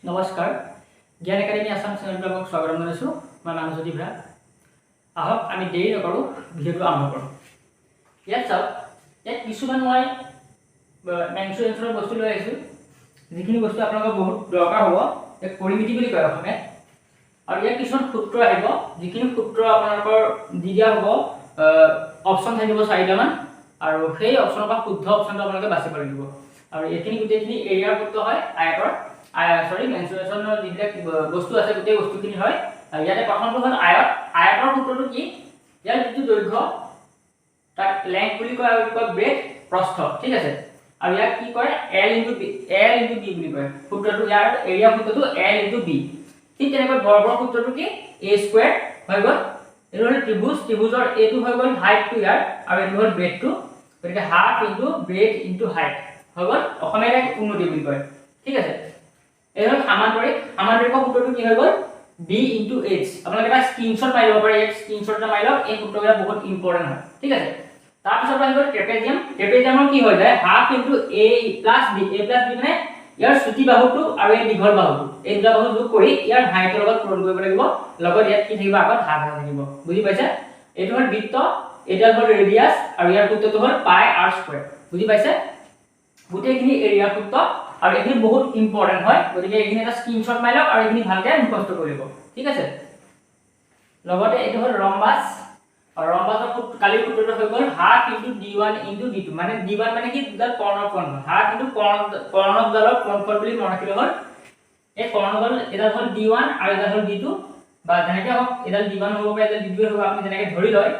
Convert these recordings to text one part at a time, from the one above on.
নমস্কাৰ জ্ঞান একাডেমি আসাম চেনেলটোক স্বাগতম জনাইছোঁ মই মানসজ্যোতি ভৰা আহক আমি দেৰি নকৰোঁ ভিডিঅ'টো আৰম্ভ কৰোঁ ইয়াত চাওক ইয়াত কিছুমান মই মেনচুৰেঞ্চৰ বস্তু লৈ আহিছোঁ যিখিনি বস্তু আপোনালোকৰ বহুত দৰকাৰ হ'ব এক পৰিমিতি বুলি কয় অসমীয়াত আৰু ইয়াত কিছুমান সূত্ৰ আহিব যিখিনি সূত্ৰ আপোনালোকৰ দি দিয়া হ'ব অপশ্যন থাকিব 4টামান আৰু সেই অপশ্যনৰ পৰা শুদ্ধ অপশ্যনটো আপোনালোকে বাছিব লাগিব আৰু এইখিনি গোটেইখিনি এৰিয়াৰ সূত্ৰ হয় আয়তৰ মেনচুৰেশ্যনৰ যিবিলাক বস্তু আছে গোটেই বস্তুখিনি হয় ইয়াতে প্ৰথমটো হ'ল আয়তৰ সূত্ৰটো কি ইয়াৰ যিটো দৈৰ্ঘ্য তাক লেংথ বুলি কয় আৰু কয় ব্ৰেথ প্ৰস্থ ঠিক আছে আৰু ইয়াক কি কয় L * B বুলি কয় সূত্ৰটো ইয়াৰ এৰিয়া সূত্ৰটো L * B ঠিক তেনেকৈ বৰ্গৰ সূত্ৰটো কি a² হৈ গ'ল এটো হ'ল ত্ৰিভুজৰ এটো হৈ গ'ল হাইটটো ইয়াৰ আৰু এটো হ'ল ব্ৰেথটো গতিকে half into breath into height হৈ গ'ল অসমীয়াত উন্নতি বুলি কয় ঠিক আছে এই হ'ল সামান্তৰিকৰ সূত্ৰটো কি হৈ গ'ল b * h আপোনালোকে এটা স্ক্ৰিনশ্বট মাৰি ল'ব পাৰে স্ক্ৰিনশ্বট এটা মাৰি লওক এই সূত্ৰটো বহুত ইম্পৰ্টেন্ট হয় ঠিক আছে তাৰ পিছত আহিব ট্ৰেপেজিয়ামৰ কি হৈ যায় হাফ ইনটু a + b মানে ইয়াৰ চুটি বাহুটো আৰু এই দীঘল বাহুটো এই দুটা বাহু যোগ কৰি ইয়াৰ হাইটৰ লগত পূৰণ কৰিব লাগিব লগত ইয়াত কি থাকিব আগত হাফ থাকিব বুজি পাইছে এইটো হ'ল বৃত্ত এটা হ'ল ৰেডিয়াস আৰু ইয়াৰ সূত্ৰটো হ'ল πr² বুজি পাইছে গোটেইখিনি এৰিয়া সূত্ৰ আৰু এইখিনি বহুত ইম্পৰ্টেন্ট হয় গতিকে এইখিনি এটা স্ক্ৰিনশ্বট মাৰি লওক আৰু এইখিনি ভালকৈ মুখস্থ কৰিব ঠিক আছে লগতে এইটো হ'ল ৰম্বাস আৰু ৰম্বাসৰ কালি সূত্ৰটো হৈ গ'ল half into d1 into d2 মানে d1 মানে কি দুটা কৰ্ণৰ কোণফল হাফ ইনটু কৰ্ণকডালৰ কোণফল বুলি মনত ৰাখিলে হ'ল এই কৰ্ণকডাল এটা হ'ল d1 আৰু এটা হ'ল d2 বা যেনেকৈ হওক এডাল d1 হ'ব পাৰে এডাল d2 হ'ব আপুনি যেনেকৈ ধৰি লয়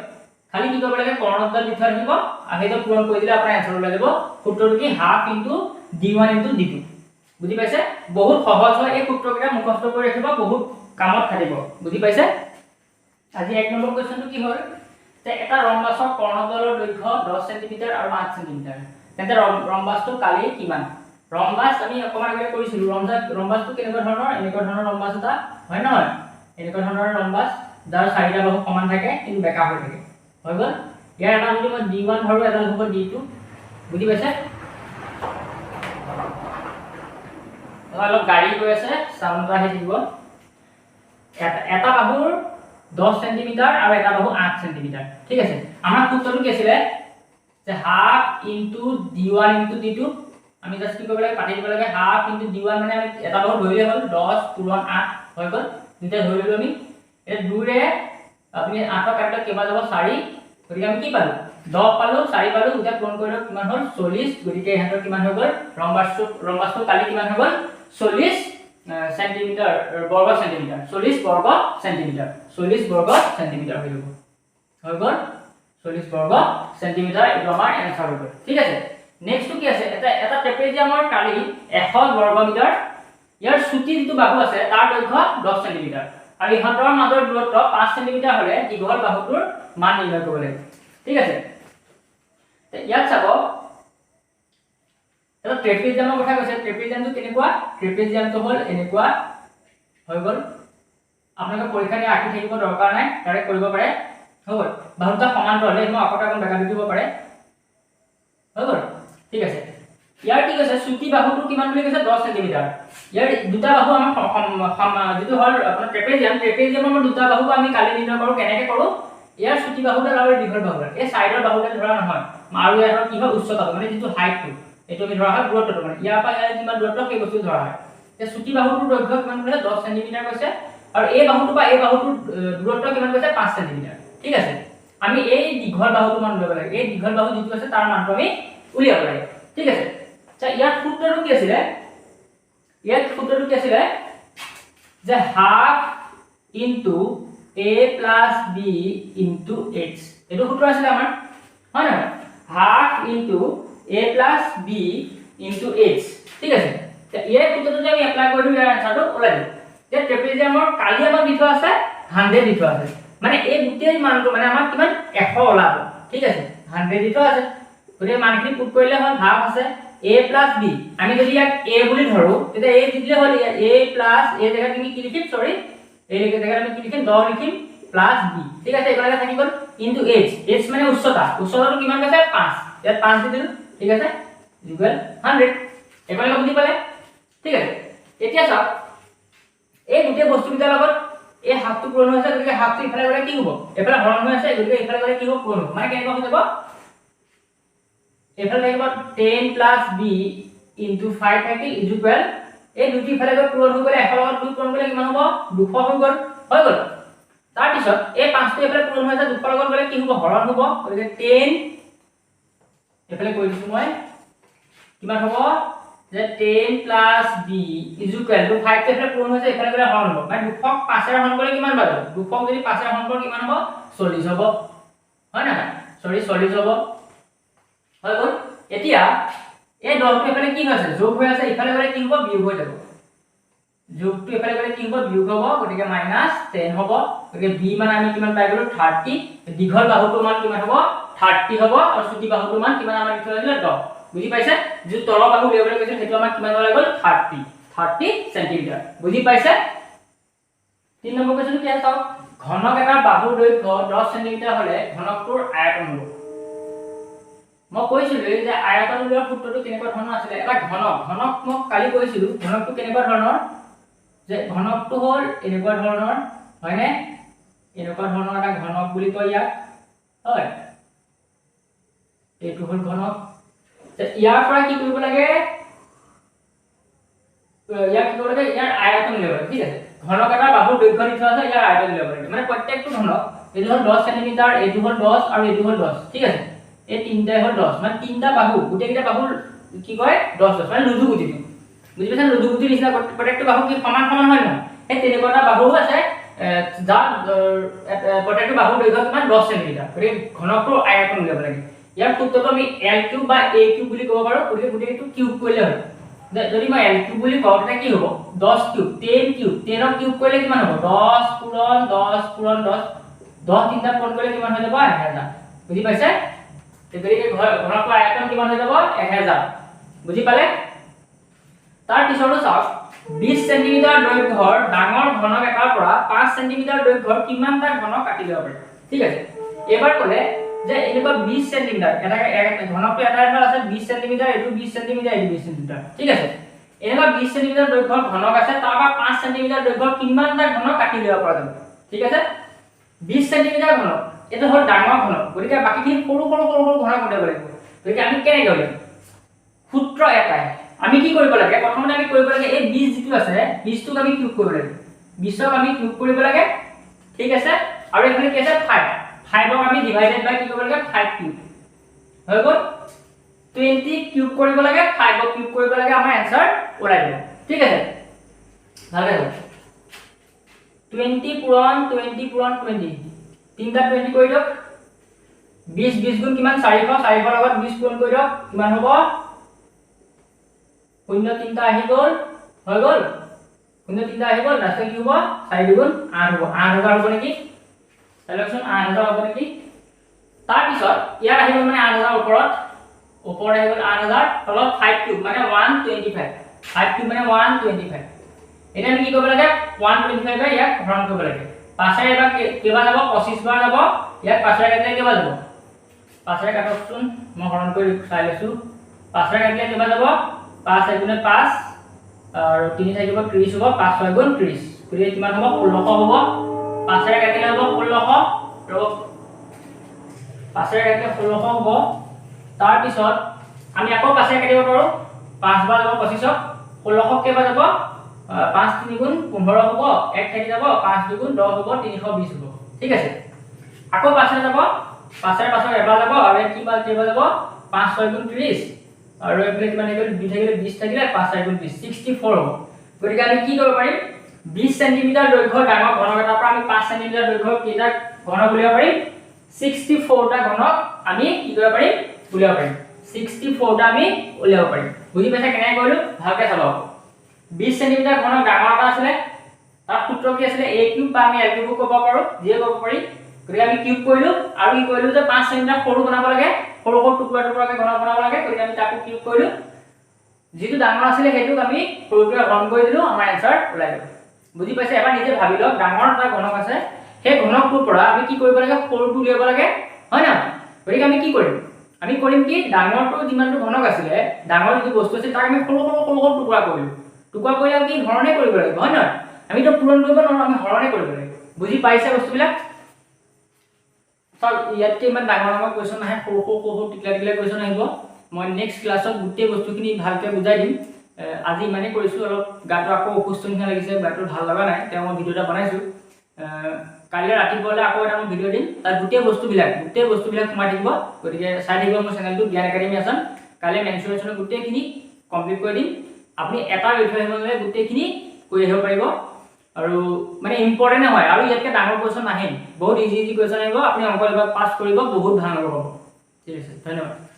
খালি কি কৰিব লাগে কৰ্ণকডাল দি থৈ আহিব আৰু সেইটো পূৰণ কৰি দিলে আপোনাৰ এনসাৰ ওলাই যাব সূত্ৰটো কি half into d1 into d2 বুজি পাইছে বহুত সহজ হয় এই সূত্ৰকেইটা মুখস্থ কৰি ৰাখিব বহুত কামত খাটিব বুজি পাইছে আজি এক নম্বৰ কোৱেশ্চনটো কি হ'ল তে এটা ৰম্বাসৰ কৰ্ণকডালৰ দৈৰ্ঘ্য 10 সেমি আৰু 8 সেমি তেন্তে ৰম্বাসটো কালি কিমান ৰম্বাস আমি অকমান আগতে কৰিছিলো ৰম্বাসটো কেনেকুৱা ধৰণৰ এনেকুৱা ধৰণৰ ৰম্বাস এটা হয় নহয় এনেকুৱা ধৰণৰ ৰম্বাস যাৰ চাৰিটা বাহু সমান থাকে কিন্তু বেকা হৈ থাকে হৈ গ'ল ইয়াৰ এটা যদি মই d1 ধৰো এটা হ'ব d2 বুজি পাইছে অলপ গাড়ী গৈ আছে সাউন্ড আহি থাকিব এটা বাহুৰ 10 সেমি আৰু এটা বাহু 8 সেমি ঠিক আছে আমাৰ সূত্ৰটো কি আছিল যে half into d1 into d2 আমি জাস্ট কি কৰিব লাগে কাটি দিব লাগে হাফ ইনটু d1 মানে আমি এটা বাহু ধৰিলে হ'ল 10 পূৰণ 8 হৈ গ'ল দুটা ধৰি ললো আমি এই দুৰে আপুনি 8 কাটিলে কেবা যাব 4 গতিকে আমি কি পালো 10 পালো 4 পালো দুটা পূৰণ কৰিলে কিমান হ'ল 40 গতিকে ইহঁতৰ কিমান হৈ গ'ল ৰম্বাসটো কালি কিমান হৈ গ'ল 40 সেন্টিমিটার বর্গ সেন্টিমিটার 40 বর্গ সেন্টিমিটার হৈ গ'ল 40 বর্গ সেন্টিমিটার এটা আমাৰ এনসাৰ হৈ গ'ল ঠিক আছে নেক্সট কি আছে এটা ট্ৰেপেজিয়ামৰ কালি 100 বৰ্গ মিটাৰ ইয়াৰ চুটি যিটো বাহু আছে তাৰ দৈৰ্ঘ্য 10 সেন্টিমিটাৰ আৰু ইহঁতৰ মাজৰ দূৰত্ব 5 সেন্টিমিটাৰ হ'লে দীঘল বাহুটোৰ মান নিৰ্ণয় কৰিব লাগিব ঠিক আছে তে ইয়াত চাব এটা ট্ৰেপেজিয়ামৰ কথা কৈছে ট্ৰেপেজিয়ামটো কেনেকুৱা ট্ৰেপেজিয়ামটো হ'ল এনেকুৱা হৈ গ'ল আপোনালোকে পৰীক্ষা দি আঁকি থাকিব দৰকাৰ নাই ডাইৰেক্ট কৰিব পাৰে হৈ গ'ল বাহুটা সমান্তৰ হ'লে মই আকটা কোন বেকা দিব পাৰে হৈ গ'ল ঠিক আছে ইয়াৰ কি কৈছে চুটি বাহুটো কিমান বুলি কৈছে 10 সেন্টিমিটাৰ ইয়াৰ দুটা বাহু আমাৰ যেটো হ'ল আপোনাৰ ট্ৰেপেজিয়ামৰ দুটা বাহু আমি কালি নিৰ্ণয় কৰো কেনেকৈ কৰো ইয়াৰ চুটি বাহুডাল আৰু দীঘল বাহুডাল এই সাইডৰ বাহুডাল ধৰা নহয় আৰু ইয়াৰ কি হয় উচ্চতা মানে যেটো হাইটটো এটো আমি ধৰা হয় দূৰত্বটো মানে ইয়াৰ পৰা ইয়াৰ কিমান দূৰত্ব সেই বস্তু ধৰা হয় তে চুটি বাহুটোৰ দৈৰ্ঘ্য কিমান কৈছে 10 সেন্টিমিটাৰ কৈছে আৰু এই বাহুটো বা এই বাহুটোৰ দূৰত্ব কিমান কৈছে 5 সেন্টিমিটাৰ ঠিক আছে আমি এই দীঘল বাহুটো মান ল'ব লাগে এই দীঘল বাহু যিটো আছে তাৰ মানটো আমি উলিয়াব লাগে ঠিক আছে আচ্ছা ইয়াৰ সূত্ৰটো কি আছিল যে half into a + b into h এটো সূত্র আছিল আমাৰ হয় না half into a + b into h ঠিক আছে তে এই সূত্ৰটো যে আমি এপ্লাই কৰি দিও আনসাৰটো ওলাই দিব যে ট্ৰেপেজিয়ামৰ কালি আমাৰ বিধ আছে 100 বিধ আছে মানে এই গোটেই মানটো মানে আমাৰ কিমান 100 ওলাব ঠিক আছে 100 বিধ আছে গতিকে মানখিনি পুট কৰিলে হ'ল হাফ আছে a + b আমি যদি ইয়াক a বুলি ধৰো তেতিয়া a দিলে হ'ল a + a জায়গাত আমি কি লিখিম সৰি এই জায়গাত আমি কি লিখিম 10 লিখিম প্লাস b ঠিক আছে এবারে থাকি গ'ল ইনটু h মানে উচ্চতাটো কিমান আছে 5 ইয়াত 5 দি দিলো ঠিক আছে ইকুয়াল 100 এবারে বুজি পালে ঠিক আছে এতিয়া চাওক এই গোটেই বস্তুকেইটাৰ লগত এই হাফটো পূৰণ হৈছে গতিকে হাফটো ইফালে গ'লে কি হ'ব এফালে হৰণ হৈ আছে গতিকে ইফালে গ'লে কি হ'ব পূৰণ হ'ব মানে কেনেকুৱা হৈ যাব এফালে থাকিব 10 + b * 5 থাকিল ইকুৱেল এই দুটি ইফালে গৈ পূৰণ হৈ গ'লে এফালে লগত 2 পূৰণ কৰিলে কিমান হ'ব 200 হৈ গ'ল তাৰ পিছত এই 5টো এফালে পূৰণ হৈ আছে 200 লগত গ'লে কি হ'ব হৰণ হ'ব গতিকে 10 এফালে কৈ দিছো মই কিমান হ'ব যে 10 + b = 5 তে এফালে পূৰণ হৈছে এফালে গ'লে হৰণ হ'ব মানে 200 5 এৰে হৰণ কৰিলে কিমান পাব 200 যদি 5 এৰে হৰণ কৰোঁ কিমান হ'ব 40 হ'ব হয় না 40 হ'ব হৈ গ'ল এতিয়া এই 10টো এফালে কি হৈছে যোগ হৈ আছে ইফালে গ'লে কি হ'ব বিয়োগ হৈ যাব যোগটো এফালে গ'লে কি হ'ব বিয়োগ হ'ব গতিকে -10 হ'ব গতিকে b মান আমি কিমান পাই গ'লো 30 দীঘল বাহুটোৰ মান কিমান হ'ব 30 হ'ব আৰু চুটি বাহুটোৰ মান কিমান আমাৰ লিখিব লাগিলে 10 বুজি পাইছে যে তলৰ বাহু উলিয়াবলৈ কৈছে সেইটো আমাৰ কিমান হৈ গ'ল 30 সেন্টিমিটাৰ বুজি পাইছে 3 নম্বৰ কোৱেশ্চন কি আছে চাওক ঘনক এটাৰ বাহুৰ দৈৰ্ঘ্য 10 সেন্টিমিটাৰ হ'লে ঘনকটোৰ আয়তন হ'ব মই কৈছিলো যে আয়তন উলিওৱাৰ সূত্ৰটো কেনেকুৱা ধৰণৰ আছিল এটা ঘনক মই কালি কৈছিলো ঘনকটো কেনেকুৱা ধৰণৰ যে ঘনকটো হ'ল এনেকুৱা ধৰণৰ হয়নে এনেকুৱা ধৰণৰ এটা ঘনক বুলি কয় ইয়াক হয় এইটো হ'ল ঘনক ইয়াৰ পৰা কি কৰিব লাগে ইয়াৰ আয়তন উলিয়াব লাগে ঠিক আছে ঘনক এটা বাহুৰ দৈৰ্ঘ্য দি থোৱা আছে ইয়াৰ আয়তন উলিয়াব লাগে মানে প্ৰত্যেকটো ঘনক এইটো হ'ল 10 সেন্টিমিটাৰ এইটো হ'ল 10 আৰু এইটো হ'ল 10 ঠিক আছে এই তিনটাই হ'ল 10 মানে তিনটা বাহু গোটেইকেইটা বাহুৰ কি কয় 10 মানে লুজু গুটিটো বুজি পাইছা লুজু গুটিৰ নিচিনা প্ৰত্যেকটো বাহু কি সমান হয় নহয় এই তেনেকুৱা এটা বাহু আছে যাৰ প্ৰত্যেকটো বাহুৰ দৈৰ্ঘ্য কিমান 10 সেন্টিমিটাৰ গতিকে ঘনকটোৰ আয়তন উলিয়াব লাগে ইয়াৰ সূত্ৰটো আমি L3 বা A3 বুলি ক'ব পাৰো গতিকে গোটেইটো কিউব কৰিলে হয় যদি মই L3 বুলি কওঁ তেতিয়া কি হ'ব 10 কিউব 10 কিউব 10 কিউব কৰিলে কিমান হ'ব 10 পূৰণ 10 পূৰণ 10 10 তিনটা পূৰণ কৰিলে কিমান হৈ যাব 1000 বুজি পাইছে গতিকে ঘনকটোৰ আয়তন কিমান হৈ যাব 1000 বুজি পালে তাৰ পিছৰটো চাওক 20 সেন্টিমিটাৰ দৈৰ্ঘ্যৰ ডাঙৰ ঘনক এটাৰ পৰা 5 সেন্টিমিটাৰ দৈৰ্ঘ্যৰ কিমানটা ঘনক কাটি দিব পাৰি ঠিক আছে এবাৰ ক'লে যে এনেকুৱা 20 সেন্টিমিটাৰ এটা ঘনকটো এটা আছে 20 সেন্টিমিটাৰ এটো 20 সেন্টিমিটাৰ এটো 20 সেন্টিমিটাৰ ঠিক আছে এনেকুৱা 20 সেন্টিমিটাৰ দৈৰ্ঘ্যৰ ঘনক আছে তাৰ পৰা 5 সেন্টিমিটাৰ দৈৰ্ঘ্যৰ কিমানটা ঘনক কাটি দিব পৰা যাব ঠিক আছে 20 সেন্টিমিটাৰ ঘনক এটা হ'ল ডাঙৰ ঘনক গতিকে বাকিখিনি সৰু সৰু ঘনক উলিয়াব লাগিব গতিকে আমি কেনেকৈ উলিয়াম সূত্ৰ এটাই আমি কি কৰিব লাগে প্ৰথমতে আমি কৰিব লাগে এই 20 যিটো আছে 20 টোক আমি কিউব কৰিব লাগে 20 ক আমি কিউব কৰিব লাগে ঠিক আছে আৰু এখানে কি আছে 5 ক আমি ডিভাইডেড বাই কি কৰিব লাগে 5 কিউব হৈ গ'ল 20 কিউব কৰিব লাগে 5 ক কিউব কৰিব লাগে আমাৰ आंसर ওলাই যাব ঠিক আছে ভালে হ'ব 20 পূৰণ 20 তিনটা 20 কৰি দিয়ক 20 গুণ কিমান 400 লগত 20 পূৰণ কৰি দিয়ক কিমান হ'ব 0 তিনটা আহি গ'ল হৈ গ'ল 0 তিনটা আহি গ'ল লাষ্টে কি হ'ব 4 গুণ 8 হ'ব 8000 হ'ব নেকি চালকচোন 8000 হ'ব নেকি তাৰ পিছত ইয়াৰ আহিব মানে 8000 ওপৰত আহি গ'ল 8000 তলত 5 কিউব মানে 125 5 কিউব মানে 125 এটা আমি কি কৰিব লাগে 125 বাই ইয়াক হৰণ কৰিব লাগে 5 এৰ এবাৰ কেবা যাব 25 বাৰ যাব ইয়াক 5 এৰ কাটিলে কেবা যাব 5 এৰ কাটকচোন মই হৰণ কৰি চাই লৈছো 5 এৰ কাটিলে কেবা যাব 5 * 5 আৰু 3 থাকিব 30 হ'ব 5 6 গুণ 30 গতিকে কিমান হ'ব 1600 হ'ব 5 এৰ কাটিলে হ'ব 1600 আৰু 5 এৰ কাটিলে 1600 হ'ব তাৰ পিছত আমি আকৌ 5 এৰ কাটিব পাৰো 5 বাৰ যাব 25 1600 কেবা যাব 5 3 গুণ 15 হ'ব 1 থাকি যাব 5 2 গুণ 10 হ'ব 320 হ'ব ঠিক আছে আকৌ 5 এৰ যাব 5 এৰ পাছত এবাৰ যাব আৰু কেবা যাব 5 6 গুণ 30 আৰু এফালে কিমান থাকিল 2 থাকিলে 20 থাকিলে 5 4 গুণ 20 64 হ'ব গতিকে আমি কি কৰিব পাৰিম 20 সেন্টিমিটাৰ দৈৰ্ঘ্যৰ ডাঙৰ ঘনক এটাৰ পৰা আমি 5 সেন্টিমিটাৰ দৈৰ্ঘ্যৰ কেইটা ঘনক উলিয়াব পাৰিম 64 টা ঘনক আমি কি কৰিব পাৰিম উলিয়াব পাৰিম 64 টা আমি উলিয়াব পাৰিম বুজি পাইছা কেনে কৰিলো ভালকে চাব 20 সেন্টিমিটাৰ ঘনক ডাঙৰ এটা আছিল তাৰ সূত্ৰ কি আছিল a কিউব বা আমি l কিউব ক'ব পাৰো যিয়ে ক'ব পাৰি গতিকে আমি কিউব কৰিলো আৰু কি কৰিলো যে 5 সেন্টিমিটাৰ সৰু বনাব লাগে সৰু টুকুৰাকে ঘনক বনাব লাগে গতিকে আমি তাকো কিউব কৰিলো যেটো ডাঙৰ আছিল হেতুক আমি সৰুটোৱে হৰণ কৰি দিলো আমাৰ आंसर ওলাই গ'ল বুজি পাইছে এবাৰ নিজে ভাবি লওক ডাঙৰ এটা ঘনক আছে সেই ঘনকটোৰ পৰা আমি কি কৰিব লাগে সৰুটো উলিয়াব লাগে হয় না গতিকে আমি কি কৰিম আমি কৰিম কি ডাঙৰটো যিমানটো ঘনক আছিল ডাঙৰ যিটো বস্তু আছিল তাক আমি সৰু টুকুৰা কৰিলো টুকুৰা কৰিলে কি ধৰণে কৰিব লাগিব হয় না আমিতো পূৰণ কৰিব নোৱাৰোঁ, আমি হৰণে কৰিব লাগিব। বুজি পাইছে বস্তুবিলাক? চাওক ইয়াতকৈ ইমান ডাঙৰ ডাঙৰ কুৱেশ্যন নাহে, সৰু সৰু টিকলা টিকলা কুৱেশ্যন আহিব। মই নেক্সট ক্লাছত গোটেই বস্তুখিনি ভালকৈ বুজাই দিম। আজি ইমানেই কৰিছোঁ, অলপ গাটো আকৌ অসুস্থ নিচিনা লাগিছে, গাটো ভাল লগা নাই, তেওঁ মই ভিডিঅ' এটা বনাইছোঁ। কাইলৈ ৰাতিপুৱালৈ আকৌ এটা মই ভিডিঅ' দিম, তাত গোটেই বস্তুবিলাক সোমাই থাকিব। গতিকে চাই থাকিব মোৰ চেনেলটো জ্ঞান একাডেমি আছাম। কাইলৈ মেনচুৰেশ্যনৰ গোটেইখিনি কমপ্লিট কৰি দিম। আপুনি এটা লৈ থৈ আহিব নালাগে, গোটেইখিনি কৰি আহিব পাৰিব। আৰু মানে ইম্পৰ্টেণ্ট হয়, আৰু ইয়াতকৈ ডাঙৰ কুৱেশ্যন নাহে, বহুত ইজি কুৱেশ্যন আহিব। আপুনি অংক এবাৰ পাছ কৰিব, বহুত ভাল নম্বৰ পাব। ঠিক আছে, ধন্যবাদ।